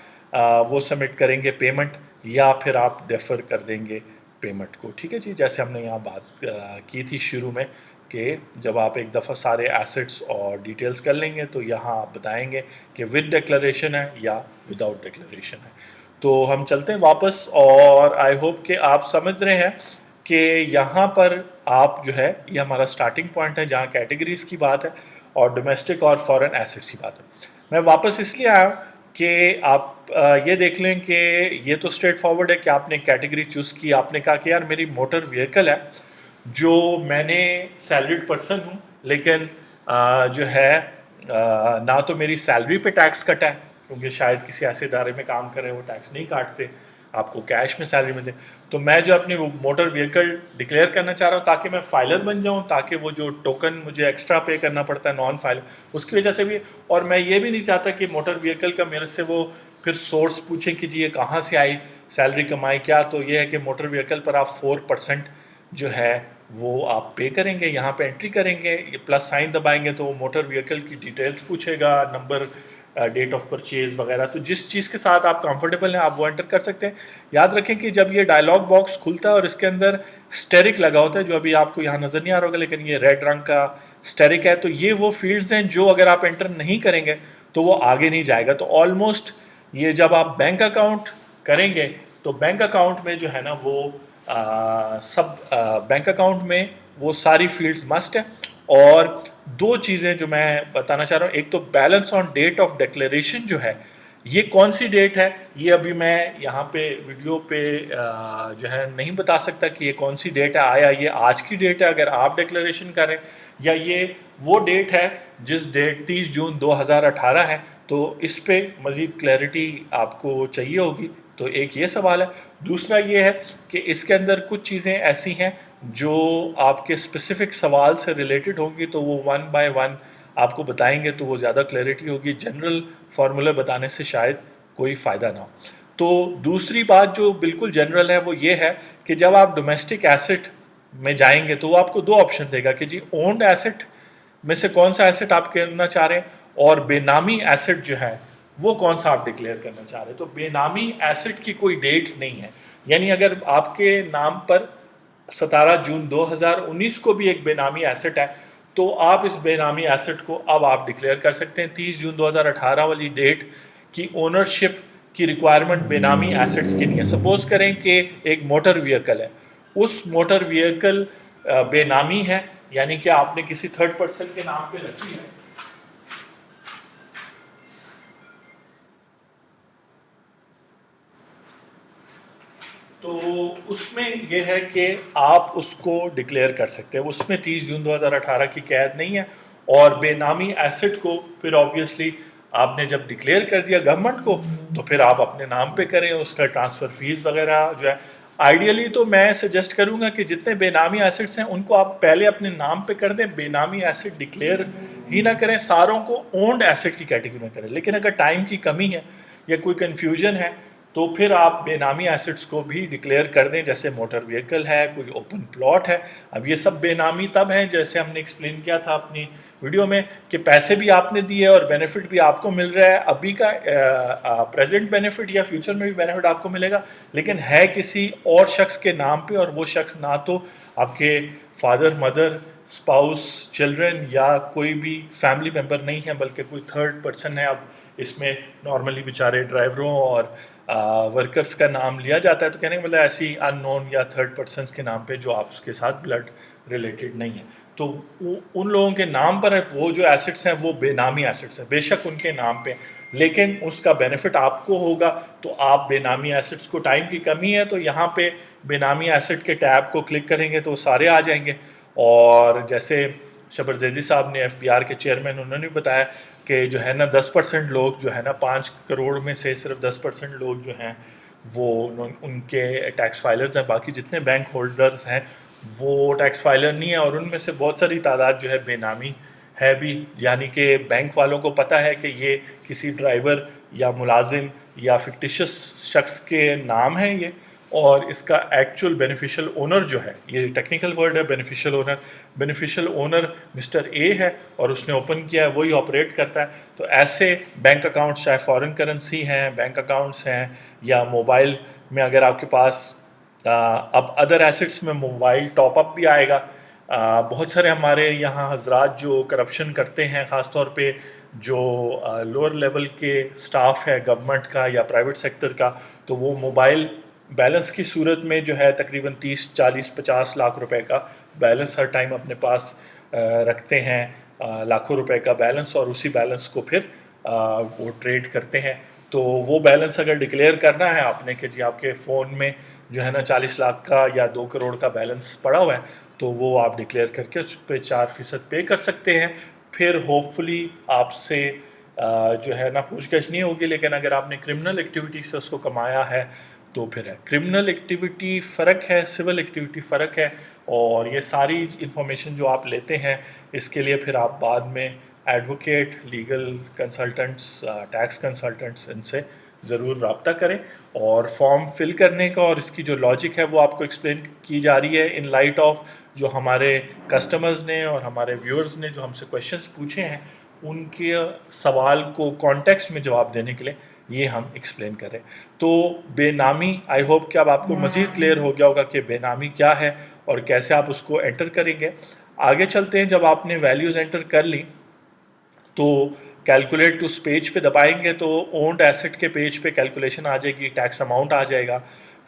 वो सबमिट करेंगे पेमेंट, या फिर आप डेफर कर देंगे पेमेंट को। ठीक है जी, जैसे हमने यहाँ बात की थी शुरू में कि जब आप एक दफ़ा सारे एसेट्स और डिटेल्स कर लेंगे तो यहाँ आप बताएंगे कि विद डिक्लेरेशन है या विदाउट डिक्लेरेशन है। तो हम चलते हैं वापस, और आई होप कि आप समझ रहे हैं कि यहाँ पर आप जो है, ये हमारा स्टार्टिंग पॉइंट है जहाँ कैटेगरीज़ की बात है और डोमेस्टिक और फॉरेन एसेट्स की बात है। मैं वापस इसलिए आया कि आप ये देख लें कि ये तो स्ट्रेट फॉरवर्ड है कि आपने कैटेगरी चूज़ की, आपने कहा कि यार मेरी मोटर व्हीकल है, जो मैंने सैलरीड पर्सन हूँ, लेकिन जो है ना तो मेरी सैलरी पे टैक्स कटा है, क्योंकि शायद किसी ऐसे इदारे में काम कर रहे हैं वो टैक्स नहीं काटते, आपको कैश में सैलरी मिलती। तो मैं जो अपनी मोटर व्हीकल डिक्लेयर करना चाह रहा हूँ ताकि मैं फाइलर बन जाऊँ, ताकि वो जो टोकन मुझे एक्स्ट्रा पे करना पड़ता है नॉन फाइलर, उसकी वजह से भी। और मैं ये भी नहीं चाहता कि मोटर व्हीकल का मेरे से वो फिर सोर्स पूछें कि जी ये कहाँ से आई, सैलरी कमाई क्या। तो ये है कि मोटर व्हीकल पर आप 4% जो है वो आप पे करेंगे, यहाँ पे एंट्री करेंगे, ये प्लस साइन दबाएंगे तो मोटर व्हीकल की डिटेल्स पूछेगा, नंबर डेट ऑफ परचेज वगैरह, तो जिस चीज़ के साथ आप कंफर्टेबल हैं आप वो एंटर कर सकते हैं। याद रखें कि जब ये डायलॉग बॉक्स खुलता है और इसके अंदर स्टेरिक लगा होता है, जो अभी आपको यहाँ नज़र नहीं आ रहा होगा लेकिन ये रेड रंग का स्टेरिक है, तो ये वो फील्ड्स हैं जो अगर आप एंटर नहीं करेंगे तो वो आगे नहीं जाएगा। तो ऑलमोस्ट ये जब आप बैंक अकाउंट करेंगे तो बैंक अकाउंट में जो है ना वो सब बैंक अकाउंट में वो सारी फील्ड्स मस्ट है। और दो चीज़ें जो मैं बताना चाह रहा हूँ, एक तो balance on date of declaration जो है, ये कौन सी डेट है ये अभी मैं यहाँ पे वीडियो पे जो है नहीं बता सकता कि ये कौन सी डेट है। आया ये आज की डेट है अगर आप डिक्लेरेशन करें, या ये वो डेट है जिस डेट 30 जून 2018 है, तो इस पे मज़ीद क्लैरिटी आपको चाहिए होगी। तो एक ये सवाल है। दूसरा ये है कि इसके अंदर कुछ चीज़ें ऐसी हैं जो आपके स्पेसिफिक सवाल से रिलेटेड होंगी, तो वो वन बाय वन आपको बताएंगे तो वो ज़्यादा क्लैरिटी होगी। जनरल फार्मूला बताने से शायद कोई फ़ायदा ना हो। तो दूसरी बात जो बिल्कुल जनरल है वो ये है कि जब आप डोमेस्टिक एसेट में जाएंगे तो वो आपको दो ऑप्शन देगा कि जी ओन्ड एसेट में से कौन सा एसेट आप करना चाह रहे हैं, और बेनामी एसेट जो है वो कौन सा आप डिक्लेयर करना चाह रहे हैं। तो बेनामी एसेट की कोई डेट नहीं है, यानी अगर आपके नाम पर 17 जून 2019 को भी एक बेनामी एसेट है तो आप इस बेनामी एसेट को अब आप डिक्लेयर कर सकते हैं। 30 जून 2018 वाली डेट की ओनरशिप की रिक्वायरमेंट बेनामी एसेट्स की नहीं है। सपोज करें कि एक मोटर व्हीकल है, उस मोटर व्हीकल बेनामी है, यानी कि आपने किसी थर्ड पर्सन के नाम पे रखी है, तो उसमें यह है कि आप उसको डिक्लेयर कर सकते हैं। उसमें 30 जून 2018 की कैद नहीं है। और बेनामी एसेट को फिर ऑब्वियसली आपने जब डिक्लेयर कर दिया गवर्नमेंट को तो फिर आप अपने नाम पे करें, उसका ट्रांसफ़र फीस वगैरह जो है। आइडियली तो मैं सजेस्ट करूंगा कि जितने बेनामी एसेट्स हैं उनको आप पहले अपने नाम पे कर दें, बेनामी एसेट डिक्लेयर ही ना करें, सारों को ओन्ड एसेट की कैटेगरी में करें। लेकिन अगर टाइम की कमी है या कोई कन्फ्यूजन है तो फिर आप बेनामी एसेट्स को भी डिक्लेयर कर दें, जैसे मोटर व्हीकल है, कोई ओपन प्लॉट है। अब ये सब बेनामी तब हैं जैसे हमने एक्सप्लेन किया था अपनी वीडियो में कि पैसे भी आपने दिए और बेनिफिट भी आपको मिल रहा है, अभी का प्रेजेंट बेनिफिट या फ्यूचर में भी बेनिफिट आपको मिलेगा, लेकिन है किसी और शख्स के नाम पे, और वो शख्स ना तो आपके फादर मदर स्पाउस चिल्ड्रन या कोई भी फैमिली मेम्बर नहीं है बल्कि कोई थर्ड पर्सन है। अब इसमें नॉर्मली बेचारे ड्राइवरों और वर्कर्स का नाम लिया जाता है, तो कहने का मतलब ऐसी अननोन या थर्ड पर्सनस के नाम पे जो आप उसके साथ ब्लड रिलेटेड नहीं है, तो उन लोगों के नाम पर वो जो एसेट्स हैं वो बेनामी एसेट्स हैं, बेशक उनके नाम पे, लेकिन उसका बेनिफिट आपको होगा। तो आप बेनामी एसेट्स को, टाइम की कमी है तो यहाँ पे बेनामी एसेट के टैब को क्लिक करेंगे तो सारे आ जाएंगे। और जैसे शबर जैदी साहब ने FBI के चेयरमैन, उन्होंने भी बताया कि जो है ना 10% लोग जो है ना 5 करोड़ में से सिर्फ 10% लोग जो हैं वो उनके टैक्स फाइलर्स हैं, बाकी जितने बैंक होल्डर्स हैं वो टैक्स फाइलर नहीं है, और उनमें से बहुत सारी तादाद जो है बेनामी है भी, यानी कि बैंक वालों को पता है कि ये किसी ड्राइवर या मुलाजिम या फिक्टिशियस शख्स के नाम है ये, और इसका एक्चुअल बेनिफिशियल ओनर जो है, ये टेक्निकल वर्ड है बेनिफिशियल ओनर मिस्टर ए है और उसने ओपन किया है, वही ऑपरेट करता है। तो ऐसे बैंक अकाउंट्स, चाहे फॉरेन करेंसी हैं बैंक अकाउंट्स हैं या मोबाइल में अगर आपके पास अब अदर एसेट्स में मोबाइल टॉपअप भी आएगा। बहुत सारे हमारे यहाँ हजरात जो करप्शन करते हैं, ख़ास तौर पे जो लोअर लेवल के स्टाफ है गवर्नमेंट का या प्राइवेट सेक्टर का, तो वो मोबाइल बैलेंस की सूरत में जो है तकरीबन 30, 40, 50 लाख रुपए का बैलेंस हर टाइम अपने पास रखते हैं, लाखों रुपए का बैलेंस, और उसी बैलेंस को फिर वो ट्रेड करते हैं। तो वो बैलेंस अगर डिक्लेयर करना है आपने कि जी आपके फ़ोन में जो है ना 40 लाख का या 2 करोड़ का बैलेंस पड़ा हुआ है, तो वो आप डिक्लेयर करके उस पर 4% पे कर सकते हैं। फिर होपफुली आपसे जो है ना पूछगछ नहीं होगी, लेकिन अगर आपने क्रिमिनल एक्टिविटी से उसको कमाया है तो फिर है। क्रिमिनल एक्टिविटी फ़र्क है, सिविल एक्टिविटी फ़र्क है, और ये सारी इन्फॉर्मेशन जो आप लेते हैं इसके लिए फिर आप बाद में advocate, legal consultants, tax consultants, इनसे ज़रूर रब्ता करें। और फॉर्म फिल करने का और इसकी जो लॉजिक है वो आपको एक्सप्लेन की जा रही है इन लाइट ऑफ जो हमारे कस्टमर्स ने और हमारे व्यूअर्स ने जो हमसे क्वेश्चंस पूछे हैं, उनके सवाल को कॉन्टेक्स्ट में जवाब देने के लिए ये हम एक्सप्लेन करें। तो बेनामी, आई होप कि अब आपको मज़ीद क्लियर हो गया होगा कि बेनामी क्या है और कैसे आप उसको एंटर करेंगे। आगे चलते हैं। जब आपने वैल्यूज़ एंटर कर ली तो कैलकुलेट उस पेज पे दबाएंगे तो ओन्ड एसेट के पेज पे कैलकुलेशन आ जाएगी, टैक्स अमाउंट आ जाएगा,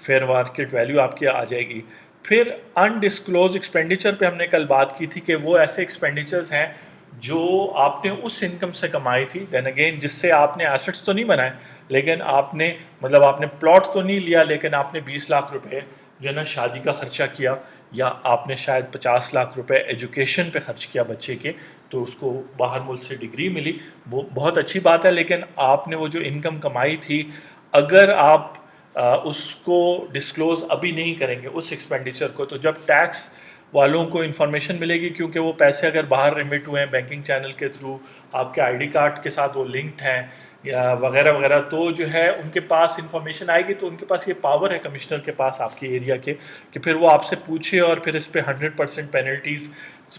फेयर मार्केट वैल्यू आपकी आ जाएगी। फिर अनडिस्क्लोज एक्सपेंडिचर पे हमने कल बात की थी कि वो ऐसे एक्सपेंडिचर्स हैं जो आपने उस इनकम से कमाई थी, देन अगेन जिससे आपने एसेट्स तो नहीं बनाए, लेकिन आपने मतलब आपने प्लॉट तो नहीं लिया, लेकिन आपने 20 लाख रुपए जो है ना शादी का खर्चा किया, या आपने शायद 50 लाख रुपए एजुकेशन पे खर्च किया बच्चे के, तो उसको बाहर मुल्क से डिग्री मिली, वो बहुत अच्छी बात है। लेकिन आपने वो जो इनकम कमाई थी, अगर आप उसको डिस्क्लोज़ अभी नहीं करेंगे उस एक्सपेंडिचर को, तो जब टैक्स वालों को इन्फॉर्मेशन मिलेगी, क्योंकि वो पैसे अगर बाहर रिमिट हुए हैं बैंकिंग चैनल के थ्रू, आपके आईडी कार्ड के साथ वो लिंक्ड हैं या वगैरह वगैरह, तो जो है उनके पास इंफॉर्मेशन आएगी, तो उनके पास ये पावर है कमिश्नर के पास आपके एरिया के, कि फिर वो आपसे पूछे और फिर इस पर 100% पेनल्टीज़,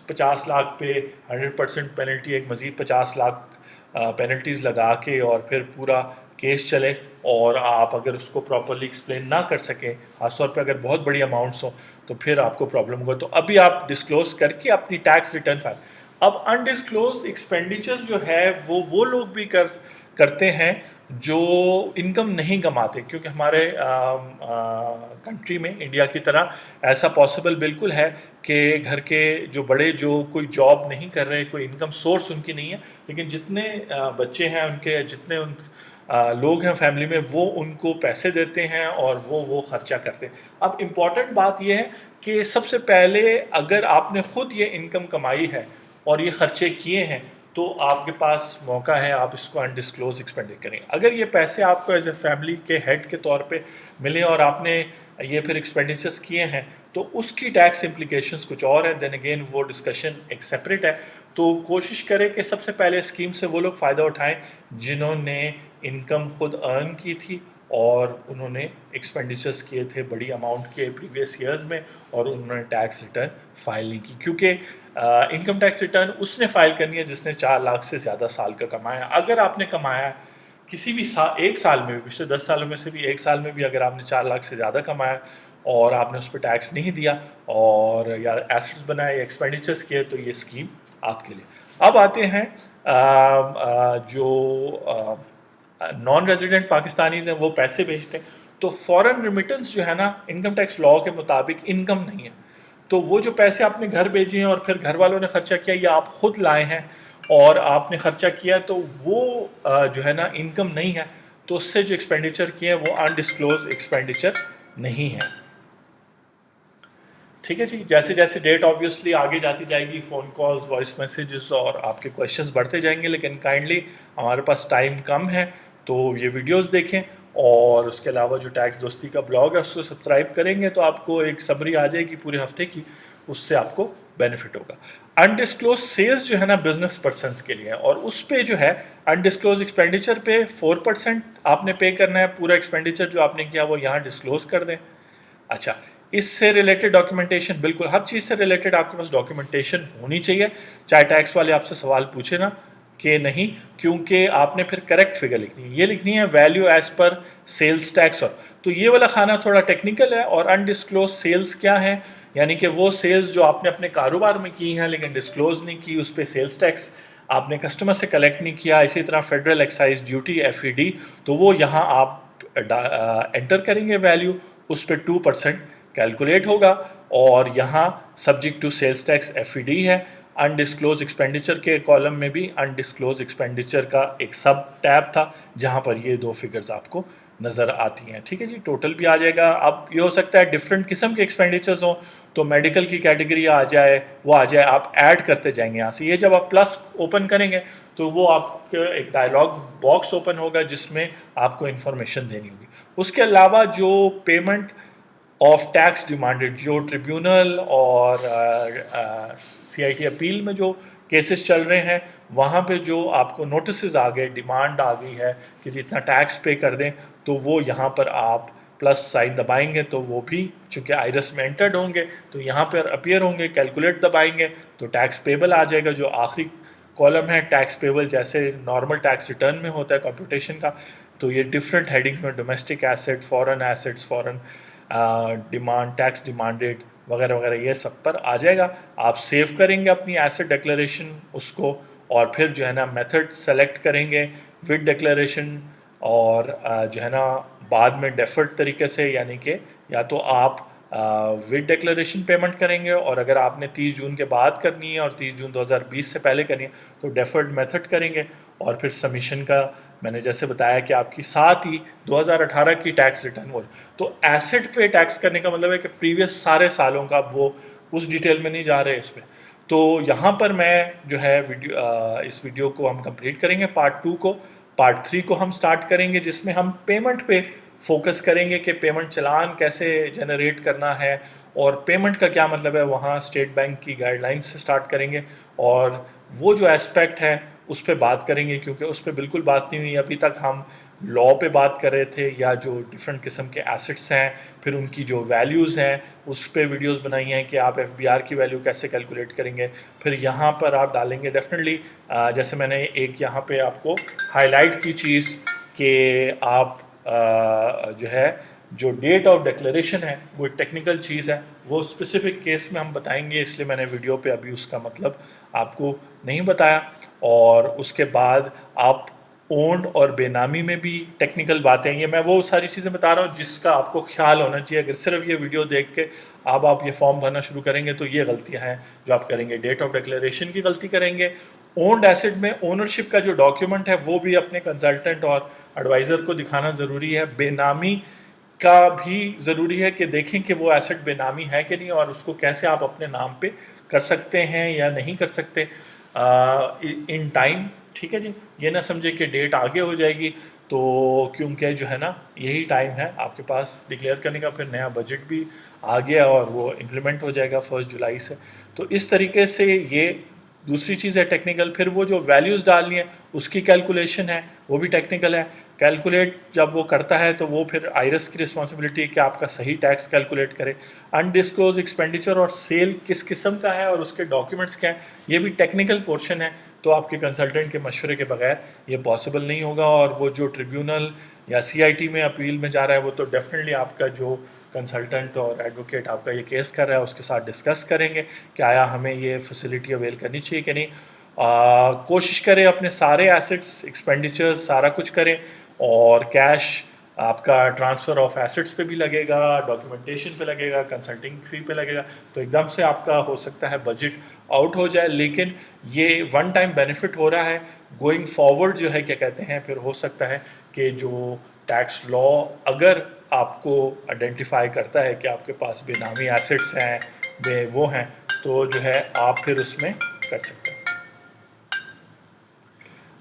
50 लाख पे 100% पेनल्टी, एक मज़ीद 50 लाख पेनल्टीज़ लगा के, और फिर पूरा केस चले, और आप अगर उसको प्रॉपरली एक्सप्लेन ना कर सकें, खासतौर पे अगर बहुत बड़ी अमाउंट्स हो, तो फिर आपको प्रॉब्लम होगा। तो अभी आप डिस्क्लोज करके अपनी टैक्स रिटर्न फाइल। अब अनडिस्क्लोज एक्सपेंडिचर जो है वो लोग भी करते हैं जो इनकम नहीं कमाते, क्योंकि हमारे कंट्री में इंडिया की तरह ऐसा पॉसिबल बिल्कुल है कि घर के जो बड़े जो कोई जॉब नहीं कर रहे, कोई इनकम सोर्स उनकी नहीं है, लेकिन जितने बच्चे हैं उनके, जितने लोग हैं फैमिली में, वो उनको पैसे देते हैं और वो खर्चा करते हैं। अब इम्पॉर्टेंट बात यह है कि सबसे पहले अगर आपने खुद ये इनकम कमाई है और ये खर्चे किए हैं, तो आपके पास मौका है आप इसको अनडिस्क्लोज एक्सपेंडिचर करें। अगर ये पैसे आपको एज ए फैमिली के हेड के तौर पे मिले और आपने ये फिर एक्सपेंडिचर्स किए हैं, तो उसकी टैक्स इम्प्लीकेशंस कुछ और है, देन अगेन वो डिस्कशन एक सेपरेट है। तो कोशिश करें कि सबसे पहले स्कीम से वो लोग फ़ायदा उठाएं जिन्होंने इनकम खुद अर्न की थी और उन्होंने एक्सपेंडिचर्स किए थे बड़ी अमाउंट के प्रीवियस ईयर्स में, और उन्होंने टैक्स रिटर्न फाइल नहीं की, क्योंकि इनकम टैक्स रिटर्न उसने फाइल करनी है जिसने 4 लाख से ज़्यादा साल का कमाया। अगर आपने कमाया किसी भी एक साल में भी, पिछले 10 सालों में से भी एक साल में भी अगर आपने 4 लाख से ज़्यादा कमाया और आपने उस पर टैक्स नहीं दिया, और या एसेट्स बनाए या एक्सपेंडिचर्स किए, तो ये स्कीम आपके लिए। अब आते हैं जो नॉन रेजिडेंट पाकिस्तानीज़ हैं, वो पैसे भेजते हैं, तो फॉरेन रिमिटेंस जो है ना, इनकम टैक्स लॉ के मुताबिक इनकम नहीं है। तो वो जो पैसे आपने घर भेजे हैं और फिर घर वालों ने खर्चा किया, या आप खुद लाए हैं और आपने खर्चा किया, तो वो जो है ना इनकम नहीं है, तो उससे जो एक्सपेंडिचर किए हैं वो अनडिस्क्लोज एक्सपेंडिचर नहीं है। ठीक है जी। जैसे जैसे डेट ऑब्वियसली आगे जाती जाएगी, फ़ोन कॉल्स, वॉइस मैसेजेस और आपके क्वेश्चंस बढ़ते जाएंगे, लेकिन काइंडली हमारे पास टाइम कम है, तो ये वीडियोस देखें, और उसके अलावा जो टैक्स दोस्ती का ब्लॉग है उसको सब्सक्राइब करेंगे तो आपको एक समरी आ जाएगी पूरे हफ्ते की, उससे आपको बेनिफिट होगा। अनडिस्क्लोज सेल्स जो है ना बिजनेस पर्सनस के लिए है, और उस पे जो है अनडिस्क्लोज एक्सपेंडिचर पे 4% आपने पे करना है। पूरा एक्सपेंडिचर जो आपने किया वो यहाँ डिस्क्लोज कर दें। अच्छा, इससे रिलेटेड डॉक्यूमेंटेशन, बिल्कुल हर चीज़ से रिलेटेड आपके पास डॉक्यूमेंटेशन होनी चाहिए, चाहे टैक्स वाले आपसे सवाल पूछे ना कि नहीं, क्योंकि आपने फिर करेक्ट फिगर लिखनी है। ये लिखनी है वैल्यू एज पर सेल्स टैक्स। और तो ये वाला खाना थोड़ा टेक्निकल है। और अनडिस्क्लोज सेल्स क्या है, यानी कि वो सेल्स जो आपने अपने कारोबार में की हैं लेकिन डिस्क्लोज नहीं की, उस पर सेल्स टैक्स आपने कस्टमर से कलेक्ट नहीं किया। इसी तरह फेडरल एक्साइज ड्यूटी FED, तो वो यहाँ आप एंटर करेंगे वैल्यू, उस पर 2% कैलकुलेट होगा, और यहाँ subject to sales tax FED है। अनडिस्क्लोज एक्सपेंडिचर के कॉलम में भी अनडिस्क्लोज एक्सपेंडिचर का एक सब टैब था जहाँ पर ये दो फिगर्स आपको नज़र आती हैं। ठीक है जी, टोटल भी आ जाएगा। अब ये हो सकता है डिफरेंट किस्म के एक्सपेंडिचर्स हों, तो मेडिकल की कैटेगरी आ जाए, वो आ जाए, आप ऐड करते जाएंगे यहाँ से। ये जब आप प्लस ओपन करेंगे तो वो आपके एक डायलॉग बॉक्स ओपन होगा जिसमें आपको इन्फॉर्मेशन देनी होगी। उसके अलावा जो पेमेंट ऑफ टैक्स डिमांडेड, जो ट्रिब्यूनल और CIT अपील में जो केसेस चल रहे हैं, वहाँ पे जो आपको नोटिस आ गए, डिमांड आ गई है कि जितना टैक्स पे कर दें, तो वो यहाँ पर आप प्लस साइन दबाएंगे तो वो भी चूँकि आयरस में एंटर्ड होंगे तो यहाँ पर अपीयर होंगे। कैलकुलेट दबाएंगे तो टैक्स पेबल आ जाएगा, जो आखिरी कॉलम है टैक्स पेबल, जैसे नॉर्मल टैक्स रिटर्न में होता है कंप्यूटेशन का, तो ये डिफरेंट हेडिंग्स में domestic asset, foreign assets, foreign demand, tax demanded वगैरह वगैरह ये सब पर आ जाएगा। आप सेव करेंगे अपनी एसेट डिक्लेरेशन उसको, और फिर जो है ना मेथड सेलेक्ट करेंगे विद डिक्लेरेशन, और जो है ना बाद में डेफर्ड तरीके से, यानी कि या तो आप विद डिक्लेरेशन पेमेंट करेंगे, और अगर आपने 30 जून के बाद करनी है और 30 जून 2020 से पहले करनी है तो डेफर्ड मेथड करेंगे, और फिर सबमिशन का मैंने जैसे बताया कि आपकी साथ ही 2018 की टैक्स रिटर्न हो। तो एसेट पे टैक्स करने का मतलब है कि प्रीवियस सारे सालों का वो उस डिटेल में नहीं जा रहे इस पर। तो यहाँ पर मैं जो है इस वीडियो को हम कंप्लीट करेंगे पार्ट 2 को। पार्ट 3 को हम स्टार्ट करेंगे जिसमें हम पेमेंट पे फोकस करेंगे कि पेमेंट चलान कैसे जनरेट करना है, और पेमेंट का क्या मतलब है, वहाँ स्टेट बैंक की गाइडलाइंस से स्टार्ट करेंगे, और वो जो एस्पेक्ट है उस पर बात करेंगे, क्योंकि उस पर बिल्कुल बात नहीं हुई अभी तक। हम लॉ पे बात कर रहे थे, या जो डिफरेंट किस्म के एसेट्स हैं, फिर उनकी जो वैल्यूज़ हैं उस पर वीडियोस बनाई हैं कि आप एफबीआर की वैल्यू कैसे कैलकुलेट करेंगे। फिर यहाँ पर आप डालेंगे डेफिनेटली, जैसे मैंने एक यहाँ पे आपको हाईलाइट की चीज़ कि आप जो है जो डेट ऑफ डिक्लेरेशन है वो एक टेक्निकल चीज़ है, वो स्पेसिफिक केस में हम बताएंगे, इसलिए मैंने वीडियो पे अभी उसका मतलब आपको नहीं बताया। और उसके बाद आप ओन्ड और बेनामी में भी टेक्निकल बातें, ये मैं वो सारी चीज़ें बता रहा हूँ जिसका आपको ख्याल होना चाहिए। अगर सिर्फ ये वीडियो देख के अब आप ये फॉर्म भरना शुरू करेंगे तो ये गलतियाँ हैं जो आप करेंगे। डेट ऑफ डिक्लेरेशन की गलती करेंगे, ओन्ड एसेट में ओनरशिप का जो डॉक्यूमेंट है वो भी अपने कंसल्टेंट और एडवाइज़र को दिखाना ज़रूरी है। बेनामी का भी ज़रूरी है कि देखें कि वो एसेट बेनामी है कि नहीं, और उसको कैसे आप अपने नाम पे कर सकते हैं या नहीं कर सकते इन टाइम। ठीक है जी, ये ना समझे कि डेट आगे हो जाएगी, तो क्योंकि जो है ना यही टाइम है आपके पास डिक्लेयर करने का। फिर नया बजट भी आ गया और वो इम्प्लीमेंट हो जाएगा 1 जुलाई से। तो इस तरीके से ये दूसरी चीज़ है टेक्निकल। फिर वो जो वैल्यूज़ डालनी है उसकी कैलकुलेशन है, वो भी टेक्निकल है। कैलकुलेट जब वो करता है तो वो फिर आईरस की रिस्पॉन्सिबिलिटी है कि आपका सही टैक्स कैलकुलेट करे। अनडिस्क्लोज एक्सपेंडिचर और सेल किस किस्म का है और उसके डॉक्यूमेंट्स क्या हैं, ये भी टेक्निकल पोर्शन है। तो आपके कंसल्टेंट के मशवरे के बगैर ये पॉसिबल नहीं होगा। और वो जो ट्रिब्यूनल या सीआईटी में अपील में जा रहा है वो तो डेफिनेटली आपका जो कंसल्टेंट और एडवोकेट आपका ये केस कर रहा है उसके साथ डिस्कस करेंगे कि आया हमें ये फैसिलिटी अवेल करनी चाहिए कि नहीं। कोशिश करें अपने सारे एसेट्स एक्सपेंडिचर्स सारा कुछ करें, और कैश आपका ट्रांसफ़र ऑफ एसेट्स पे भी लगेगा, डॉक्यूमेंटेशन पे लगेगा, कंसल्टिंग फी पे लगेगा। तो एकदम से आपका हो सकता है बजट आउट हो जाए, लेकिन ये वन टाइम बेनिफिट हो रहा है। गोइंग फॉरवर्ड जो है क्या कहते हैं, फिर हो सकता है कि जो टैक्स लॉ अगर आपको आइडेंटिफाई करता है कि आपके पास बेनामी एसेट्स हैं, वो हैं, तो जो है आप फिर उसमें कर सकते हैं।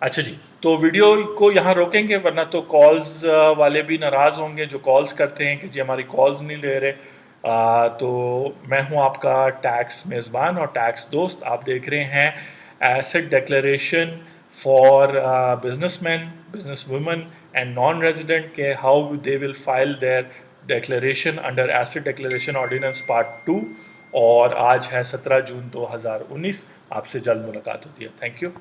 अच्छा जी, तो वीडियो को यहाँ रोकेंगे, वरना तो कॉल्स वाले भी नाराज़ होंगे जो कॉल्स करते हैं कि जी हमारी कॉल्स नहीं ले रहे। तो मैं हूँ आपका टैक्स मेज़बान और टैक्स दोस्त। आप देख रहे हैं asset declaration for businessman, business women and non resident के how they will file their declaration under asset declaration ordinance part 2। और आज है 17 जून 2019। आपसे जल्द मुलाकात होती है। Thank you.